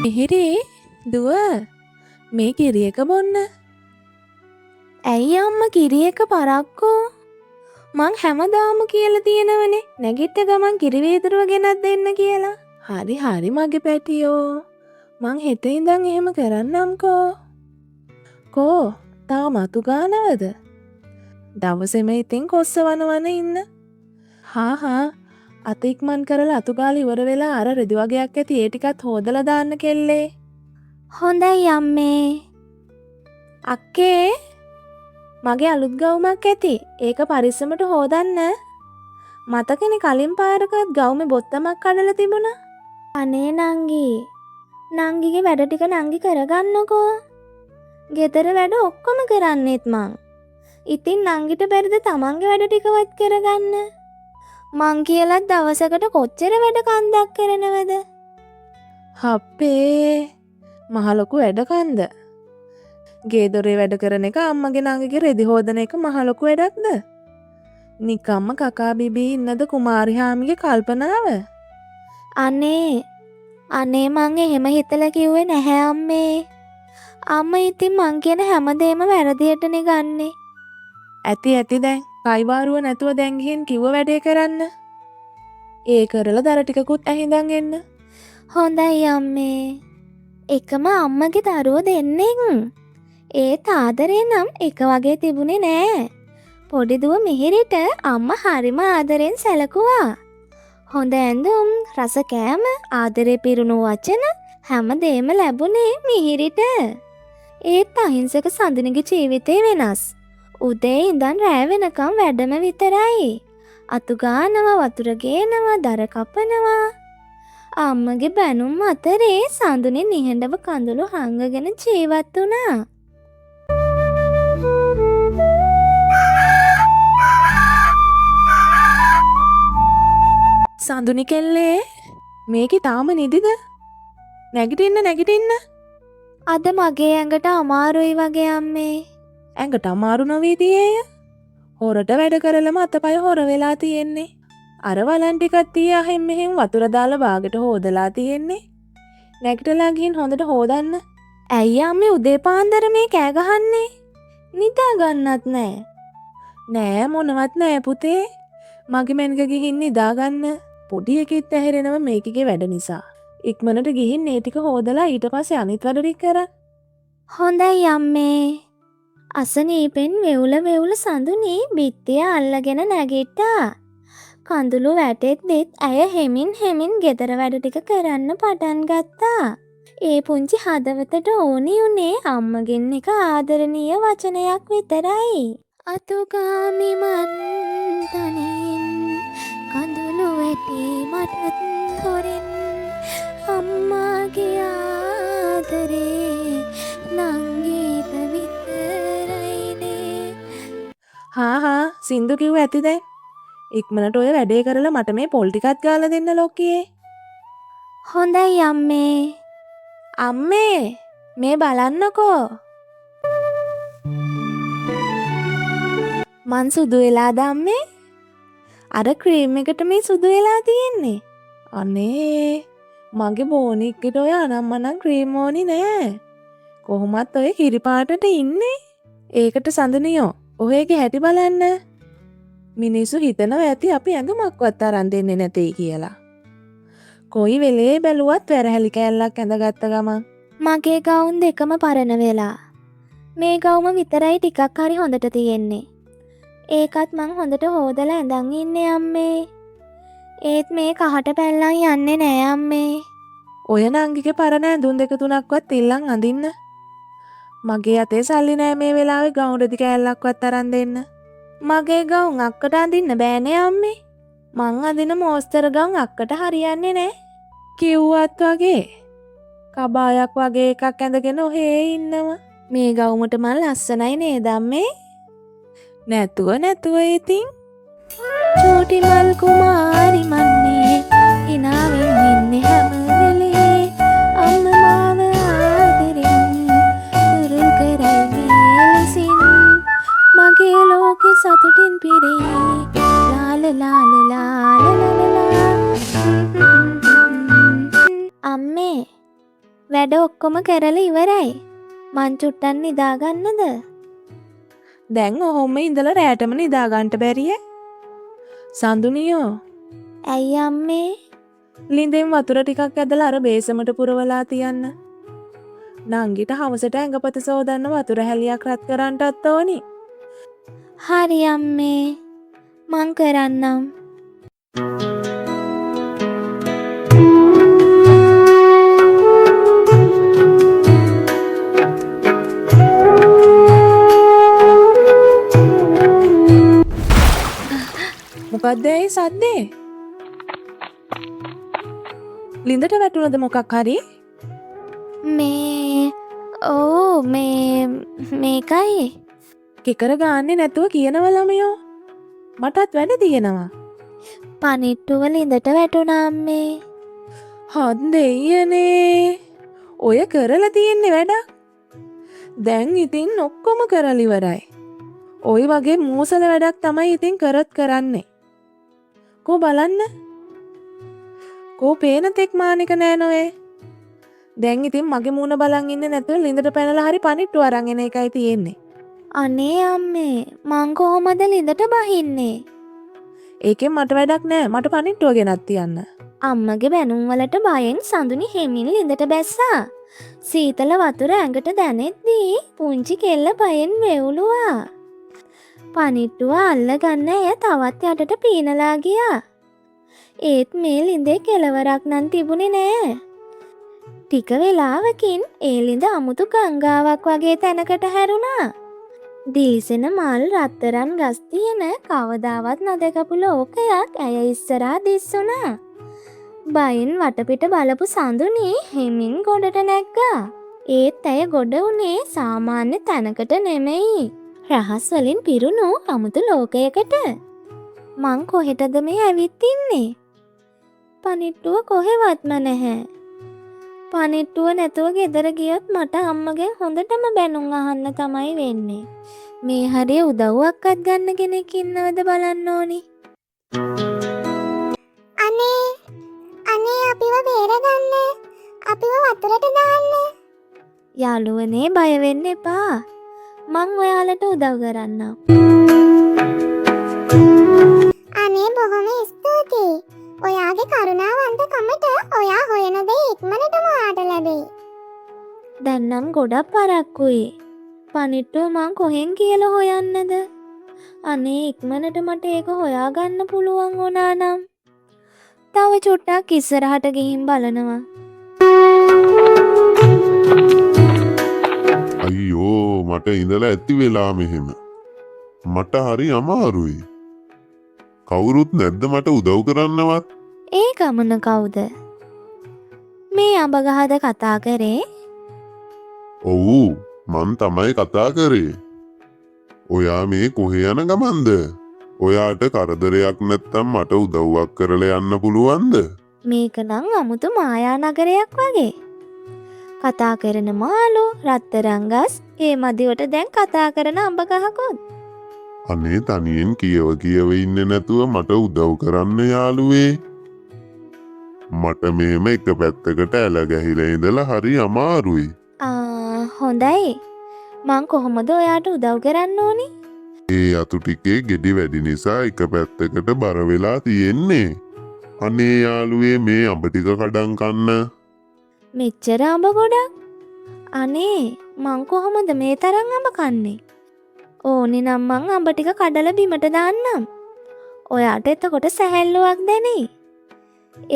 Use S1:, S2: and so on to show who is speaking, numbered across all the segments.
S1: මිහිරි දුව මේ කිරි එක බොන්න. ඇයි අම්මා කිරි එක පරක්කෝ? මං හැමදාම කියලා තියෙනවනේ නැගිට ගමන් කිරි වීදුරුව ගෙනත් දෙන්න කියලා. හරි හරි මගේ පැටියෝ. මං හෙට ඉඳන් එහෙම කරන්නම්කෝ. කෝ තාම අතු ගානවද? දවසෙම ඉතින් කොස්ස වනවන ඉන්න. හා අත ඉක්මන් කරලා අතු ගාලා ඉවර වෙලා අර රෙදි වගේක් ඇති ඒ ටිකත් හොදලා දාන්න කෙල්ලේ. හොඳයි අම්මේ. අක්කේ මගේ අලුත් ගවුමක් ඇති. ඒක පරිස්සමට හොදන්න. මතකනේ කලින් පාරකත් ගවුමේ බොත්තමක් කඩලා තිබුණා. අනේ නංගි. නංගිගේ වැඩ ටික නංගි කරගන්නකෝ. ගෙදර වැඩ ඔක්කොම කරන්නෙත් මං. ඉතින් නංගිට බැරිද තමන්ගේ වැඩ ටිකවත් කරගන්න? මං කියලත් දවසකට කොච්චර වැඩ කන්දක් කරනවද? හප්පේ මහ ලොකු වැඩ කන්ද. ගේ දොරේ වැඩ කරන එක අම්මගේ නංගිගේ රෙදි හොදන එක මහ ලොකු වැඩක්ද? නිකම්ම කකා බිබී ඉන්නද කුමාරි හාමිගේ කල්පනාව? අනේ මං එහෙම හිතලා කිව්වේ නැහැ අම්මේ. අම්මා ඉතින් මං කියන හැමදේම වැරදියටනේ ගන්නෙ. ඇති දැන් කයිවාරුව නැතුව දැන් ගිහින් කිව්ව වැඩේ කරන්න. ඒ කරලා දර ටිකකුත් ඇහිඳන් එන්න. හොඳයි අම්මේ. එකම අම්මගේ දරුවෝ දෙන්නෙක්. ඒත් ආදරේ නම් එක වගේ තිබුණේ නෑ. පොඩි දුව මිහිරිට අම්මා හරිම ආදරෙන් සැලකුවා. හොඳ ඇඳුම්, රස කෑම, ආදරේ පිරුණු වචන හැමදේම ලැබුණේ මිහිරිට. ඒත් අහිංසක සඳුනිගේ ජීවිතේ වෙනස්. උදේ ඉඳන් රෑ වෙනකම් වැඩම විතරයි. අතු ගානවා, වතුර ගේනවා, දර කපනවා. අම්මගේ බැනුම් අතරේ සඳුනි නිහඬව කඳුළු හංගගෙන ජීවත් වුණා. සඳුනි කෙල්ලේ මේකේ තාම නිදිද? නැගිටින්න. අද මගේ ඇඟට අමාරුයි වගේ අම්මේ. ඇඟට අමාරු නොවේදියේය. හොරට වැඩ කරලම අතපය හොර වෙලා තියෙන්නේ. අර වලන් ටිකක් තියා හැම මෙහෙම වතුර දාලා බාගෙට හොදලා තියෙන්නේ. නැගිටලා ගිහින් හොඳට හොදන්න. ඇයි අම්මේ උදේ පාන්දර මේ කෑ ගහන්නේ? නිදා ගන්නත් නෑ. නෑ මොනවත් නෑ පුතේ. මගේ මැනික ගිහින් නිදා ගන්න. පොඩි එකෙත් ඇහැරෙනව මේකගේ වැඩ නිසා. ඉක්මනට ගිහින් මේ ටික හොදලා ඊට පස්සේ අනිත් වැඩ ටික කරන්න. හොඳයි අම්මේ. අසනීපෙන් වෙවුල සඳුනි බිත්තිය අල්ලගෙන නැගිට්ටා. කඳුළු වැටෙද්දිත් ඇය හෙමින් ගෙදර වැඩ ටික කරන්න පටන් ගත්තා. ඒ පුංචි හදවතට ඕනි උනේ අම්මගෙන් එක ආදරණීය වචනයක් විතරයි. අතුගාමි මන්තනින් කඳුළු වැටි මටත් හොරෙන් අම්මාගේ ආදරේ නංගීට විතරයිනේ. හා සින්දු කිව්ව ඇති දැන්. ඉක්මනට ඔය වැඩේ කරලා මට මේ පොල් ටිකක් ගාලා දෙන්න ලොක්කියේ. හොඳයි අම්මේ. අම්මේ මේ බලන්නකෝ. මං සුදු වෙලාද අම්මේ? අර ක්‍රීම් එකට මේ සුදු වෙලා තියෙන්නේ. අනේ මගේ බෝනික්කට ඔය අනම්මනම් ක්‍රීම් ඕනි නෑ. කොහොමත් ඔය කිරි පාටට ඉන්නේ. ඒකට සඳනියෝ ඔහේගේ හැටි බලන්න. මිනිස්සු හිතනවා ඇති අපි ඇඳුමක්වත් අරන් දෙන්නේ නැtei කියලා. කොයි වෙලේ බැලුවත් වැරහැලි කෑල්ලක් ඇඳගත්ත ගමන් මගේ ගවුම් දෙකම පරණ වෙලා. මේ ගවුම විතරයි ටිකක් හරි හොඳට තියෙන්නේ. ඒකත් මං හොඳට හොදලා ඇඳන් ඉන්නේ අම්මේ. ඒත් මේ කහට පැල්ලන් යන්නේ නෑ අම්මේ. ඔය නංගිගේ පරණ ඇඳුම් දෙක තුනක්වත් ඉල්ලන් අඳින්න. මගේ අතේ සල්ලි නෑ මේ වෙලාවේ ගවුම් රෙදි කෑල්ලක්වත් අරන් දෙන්න. මගේ ගවුම් අක්කට අඳින්න බෑනේ අම්මේ. මං අඳින මෝස්තර ගවුම් අක්කට හරියන්නේ නෑ. කිව්වත් වගේ කබායක් වගේ එකක් ඇඳගෙන ඔහේ ඉන්නවා. මේ ගවුමට මං ලස්සනයි නේද අම්මේ? නැතුව ඉතින් චූටි මල් කුමාරි මන්නේ හිනාවෙන් ඉන්නේ හැම වෙලේ. අම්මා මාව ආදරෙන් උරු කරයි මෙලෙසින්. මගේ ලෝකෙ සතුටින් පිරේ. ලාලා. අම්මේ
S2: වැඩ ඔක්කොම කරලා ඉවරයි. මං චුට්ටක් නිදාගන්නද?
S1: දැන් ඔහොම ඉඳලා රැටම නිදාගන්න බැරිය? සඳුනියෝ
S2: ඇයි අම්මේ?
S1: ලිඳෙන් වතුර ටිකක් ඇදලා අර බේසමට පුරවලා තියන්න. නංගිට හවසට ඇඟපත සෝදන්න වතුර හැලියක් රත් කරන්නටත් ඕනි.
S2: හරි අම්මේ. මං කරන්නම්.
S1: මොකක්ද ඒ සද්දේ? ලිඳට වැටුණද මොකක් හරි?
S2: මේකයි.
S1: කිකර ගාන්නේ නැතුව කියනව ළමයෝ. මටත් වැඩ තියෙනවා.
S2: පනිට්ටුව ලිඳට වැටුණා අම්මේ.
S1: හත් දෙයියනේ. ඔය කරලා තියෙන්නේ වැඩක්. දැන් ඉතින් ඔක්කොම කරලා ඉවරයි. ඔය වගේ මෝසල වැඩක් තමයි ඉතින් කරන්නේ. කෝ බලන්න. කෝ පේන තෙක් මානික නෑ නොවේ. දැන් ඉතින් මගේ මූණ බලන් ඉන්නේ නැතුව ලිඳට පැනලා හරි පනිට්ටු අරන් එන එකයි තියෙන්නේ.
S2: අනේ අම්මේ මං කොහොමද ලිඳට බහින්නේ?
S1: ඒකෙන් මට වැඩක් නෑ. මට පනිට්ටුව ගෙනත් තියන්න.
S2: අම්මගේ බැනුම් වලට බයෙන් සඳුනි හෙමින් ලිඳට බැස්සා. සීතල වතුර ඇඟට දැනෙද්දී පුංචි කෙල්ල බයෙන් වෙවුලුවා. පනිට්ටුව අල්ලගන්න එය තවත් යටට පීනලා ගියා. ඒත් මේ ලිඳේ කෙලවරක් නම් තිබුණේ නෑ. ටික වෙලාවකින් ඒ ලිඳ අමුතු ගංගාවක් වගේ තැනකට හැරුණා. දිලිසෙන මල් රත්තරන් ගස් තියෙන කවදාවත් නොදකපු ලෝකයක් ඇය ඉස්සරහා දිස්සුණා. බයෙන් වටපිට බලපු සඳුනි හෙමින් ගොඩට නැග්ගා. ඒත් ඇය ගොඩ උනේ සාමාන්‍ය තැනකට නෙමෙයි. රහස් වලින් පිරුණු අමුතු ලෝකයකට. මං කොහෙටද මේ ඇවිත් ඉන්නේ? පනිට්ටුව කොහෙවත්ම නැහැ. පනිට්ටුව නැතුව ගෙදර ගියොත් මට අම්මගෙන් හොඳටම බැනුම් අහන්න තමයි වෙන්නේ. මේ හරිය උදව්වක්වත් ගන්න කෙනෙක් ඉන්නවද බලන්න ඕනි. අනේ අපිව බේරගන්න. අපිව වතුරට දාන්න. යාළුවනේ බය වෙන්න එපා. මං ඔයාලට උදව් කරන්නම්. අනේ බොහොම ස්තුතියි. ඔයාගේ කරුණාවන්තකමට ඔයා හොයන දේ ඉක්මනටම ඔයාට ලැබෙයි. දැන් නම් ගොඩක් පරක්කුයි. පනිට්ටුව මං කොහෙන් කියලා හොයන්නද? අනේ ඉක්මනට මට ඒක හොයාගන්න පුළුවන් වුණා නම්. තව චුට්ටක් ඉස්සරහට ගිහින් බලනවා.
S3: අයියෝ මට ඉඳලා ඇති වෙලා මෙහෙම. මට හරි අමාරුයි. කවුරුත් නැද්ද මට උදව් කරන්නවත්?
S2: ඒ ගමන කවුද? මේ අඹ ගහද කතා කරේ?
S3: ඔව් මං තමයි කතා කරේ. ඔයා මේ කොහේ යන ගමන්ද? ඔයාට කරදරයක් නැත්තම් මට උදව්වක් කරලා යන්න පුළුවන්ද?
S2: මේක නම් අමුතු මායා නගරයක් වගේ. කතා කරන මාළු, රත්තරන් ගස්, ඒ මදිවට දැන් කතා කරන අඹ ගහකොත්.
S3: අනේ තනියෙන් කියව ඉන්නේ නැතුව මට උදව් කරන්න යාළුවේ. මට මෙහෙම එක පැත්තකට ඇල ගැහිලා ඉඳලා හරි අමාරුයි.
S2: හොඳයි. මං කොහොමද ඔයාට උදව් කරන්න ඕනි?
S3: ඒ අතු ටිකේ ගෙඩි වැඩි නිසා එක පැත්තකට බර වෙලා තියෙන්නේ. අනේ යාළුවේ මේ අඹ ටික කඩන් කන්න.
S2: මෙච්චර අඹ ගොඩක්? අනේ මං කොහොමද මේ තරම් අඹ කන්නේ? ඕනි නම් මං අඹ ටික කඩලා බිමට දාන්නම්. ඔයාට එතකොට සැහැල්ලුවක් දැනේ.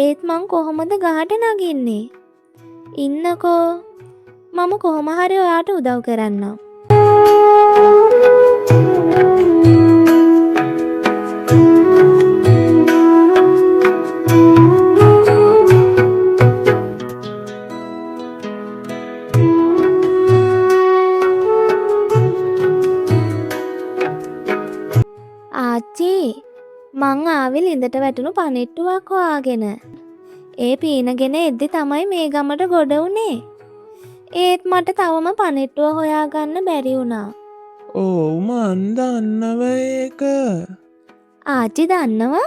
S2: ඒත් මං කොහොමද ගහට නගින්නේ? ඉන්නකෝ. මම කොහොම හරි ඔයාට උදව් කරන්නම්. ආච්චි මං ආවේ ලිඳට වැටුණු පනිට්ටුවක් හොයාගෙන. ඒ පීනගෙන එද්දි තමයි මේ ගමට ගොඩ වුණේ. ඒත් මට තවම පනිට්ටුව හොයාගන්න බැරි වුණා.
S1: ඕ මන් දන්නව ඒක.
S2: ආච්චි දන්නවා?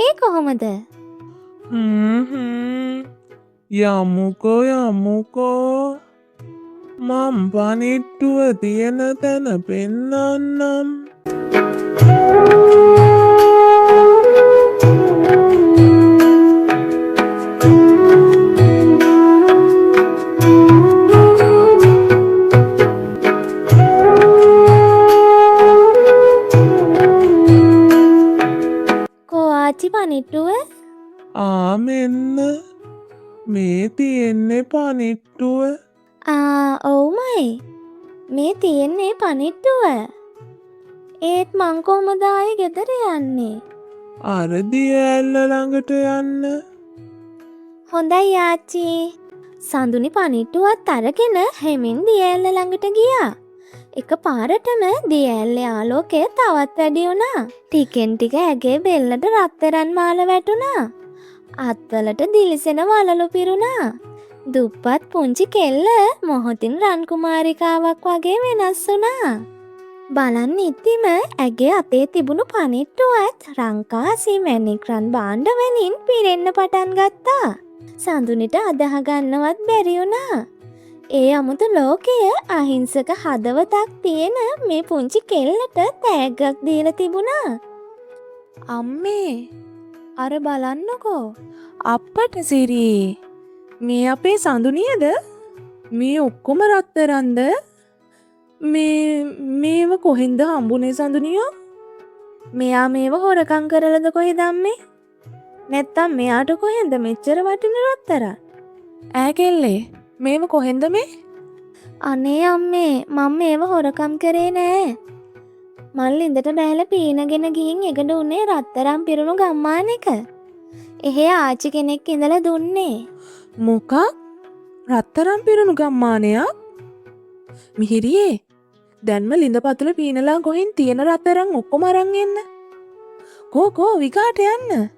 S2: ඒ කොහොමද?
S4: යමුකෝ මම් පනිට්ටුව තියෙන තැන පෙන්නන්නම්.
S2: කෝ ආච්චි පනිට්ටුව?
S4: මෙන්න මේ තියෙන්නේ පනිට්ටුව.
S2: ඔව්මයි. මේ තියෙන්නේ පනිට්ටුව. ඒත් මං කොහමද ආයේ ගෙදර යන්නේ?
S4: අර දිය ඇල්ල ළඟට යන්න.
S2: හොඳයි ආච්චි. සඳුනි පනිට්ටුවත් අරගෙන හෙමින් දිය ඇල්ල ළඟට ගියා. එක පාරටම දිය ඇල්ලේ ආලෝකය තවත් වැඩි වුණා. ටිකෙන් ටික ඇගේ බෙල්ලට රත්තරන් මාල වැටුණා. අත්වලට දිලිසෙන වලලු පිරුණා. දුප්පත් පුංචි කෙල්ල මොහොතින් රන් කුමාරිකාවක් වගේ වෙනස් වුණා. බලන්න ඉතිම ඇගේ අතේ තිබුණු පනිට්ටුවත් රංකාසි මැණික් රන් භාණ්ඩ වලින් පිරෙන්න පටන් ගත්තා. සඳුනිට අදහ ගන්නවත් බැරි වුණා. ඒ අමුතු ලෝකය අහිංසක හදවතක් තියෙන මේ පුංචි කෙල්ලට තෑග්ගක් දීලා තිබුණා.
S1: අම්මේ අර බලන්නකෝ අප්පට සිරි මේ අපේ සඳුනියද? මේ ඔක්කොම රත්තරන්ද? මේව කොහෙන්ද හම්බුනේ සඳුනියෝ? මෙයා මේව හොරකම් කරලද කොහෙද අම්මේ? නැත්තම් මෙයාට කොහෙන්ද මෙච්චර වටින රත්තරන්? ඈ කෙල්ලේ මේව කොහෙන්ද මේ?
S2: අනේ අම්මේ මම මේව හොරකම් කරේ නෑ. මල් ඉඳට බැහැලා පීනගෙන ගිහින් එකට උනේ රත්තරන් පිරුණු ගම්මානයක. එහෙ ආච්චි කෙනෙක් ඉඳලා දුන්නේ.
S1: මොකක්? රත්තරන් පිරුණු ගම්මානයක්? මිහිරියේ දැන්ම ලිඳ පතුල පීනලා ගොහින් තියෙන රත්තරන් ඔක්කොම අරන් එන්න. කෝ විකාට යන්න.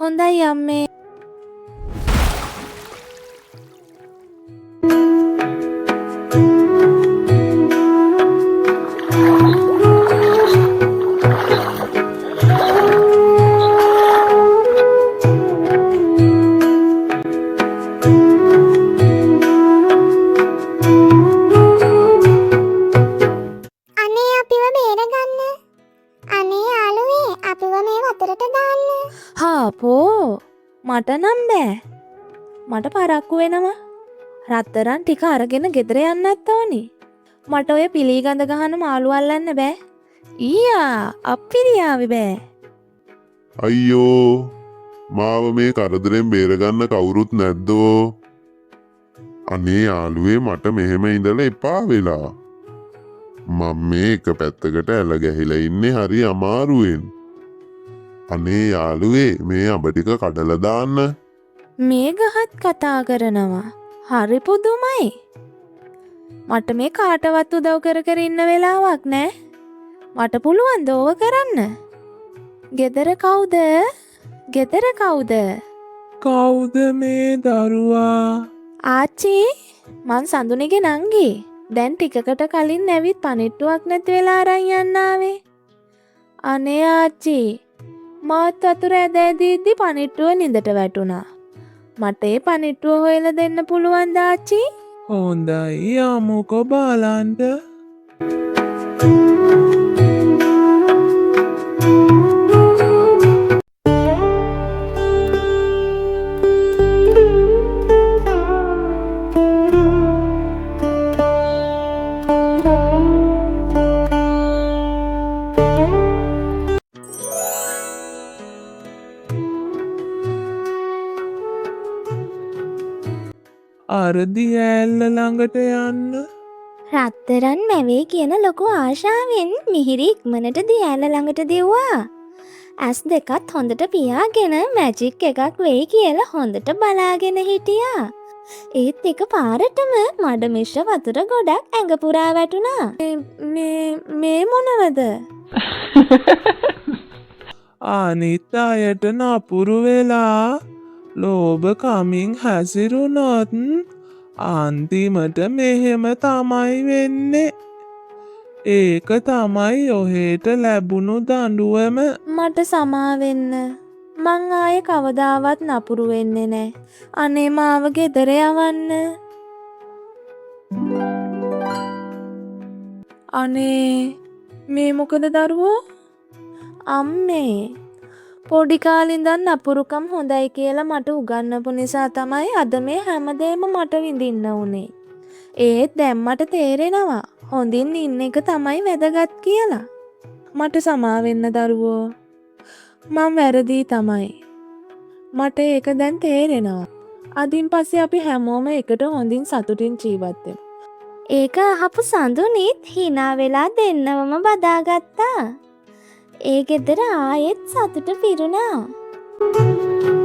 S2: හොඳයි අම්මේ.
S1: හාපෝ මට නම් බෑ. මට පරක්කු වෙනවා. රත්තරන් ටික අරගෙන ගෙදර යන්නත් ඕනි. මට ඔය පිළිගඳ ගහන මාළු අල්ලන්න බෑ. ඊයා අප්පිරියාවේ බෑ.
S3: අයියෝ මාව මේ කරදරෙන් බේරගන්න කවුරුත් නැද්දෝ. අනේ යාළුවේ මට මෙහෙම ඉඳලා එපා වෙලා. මම මේ එක පැත්තකට ඇල ගැහිලා ඉන්නේ හරි අමාරුවෙන්. අනේ යාළුවේ මේ අඹ ටික කඩලා දාන්න.
S1: මේ ගහත් කතා කරනවා. හරි පුදුමයි. මට මේ කාටවත් උදව් කර ඉන්න වෙලාවක් නෑ. මට පුළුවන් දෝව කරන්න. ගෙදර කවුද? ගෙදර කවුද?
S4: කවුද මේ දරුවා?
S1: ආච්චි මං සඳුනිගේ නංගි. දැන් ටිකකට කලින් ඇවිත් පනිට්ටුවක් නැති වෙලා අරන් යන්න ආවේ. අනේ ආච්චි මාත් වතුර ඇදෑදීද්දි පනිට්ටුව ලිඳට වැටුණා. මට ඒ පනිට්ටුව හොයලා දෙන්න පුළුවන්ද ආච්චි?
S4: හොඳයි යමුකෝ බලන්න. අරදි ඇල්ල ළඟට යන්න.
S2: රත්තරන් මැවේ කියන ලොකු ආශාවෙන් මිහිරි ඉක්මනට දියඇල්ල ළඟට දිව්වා. ඇස් දෙකත් හොඳට පියාගෙන මැජික් එකක් වෙයි කියලා හොඳට බලාගෙන හිටියා. ඒත් එක පාරටම මඩ මිශ්‍ර වතුර ගොඩක් ඇඟ පුරා වැටුණා.
S1: මේ මොනවද?
S4: අනිත් අයට නපුරු වෙලා ලෝභ කමින් හැසිරුණොත් අන්තිමට මෙහෙම තමයි වෙන්නේ. ඒක තමයි ඔහෙට ලැබුණු දඬුවම.
S1: මට සමා වෙන්න. මං ආයේ කවදාවත් නපුරු වෙන්නේ නෑ. අනේ මාව ගෙදර යවන්න. අනේ මේ මොකද දරුවෝ? අම්මේ පොඩි කාලේ ඉඳන් නපුරුකම් හොඳයි කියලා මට උගන්වපු නිසා තමයි අද මේ හැමදේම මට විඳින්න උනේ. ඒත් දැන් මට තේරෙනවා හොඳින් ඉන්න එක තමයි වැදගත් කියලා. මට සමා වෙන්න දරුවෝ. මං වැරදි තමයි. මට ඒක දැන් තේරෙනවා. අදින් පස්සේ අපි හැමෝම එකට හොඳින් සතුටින් ජීවත් වෙමු.
S2: ඒක අහපු සඳුනිත් hina වෙලා දෙන්නවම බදාගත්තා. ඒ ගෙදර ආයෙත් සතුට පිරුණා.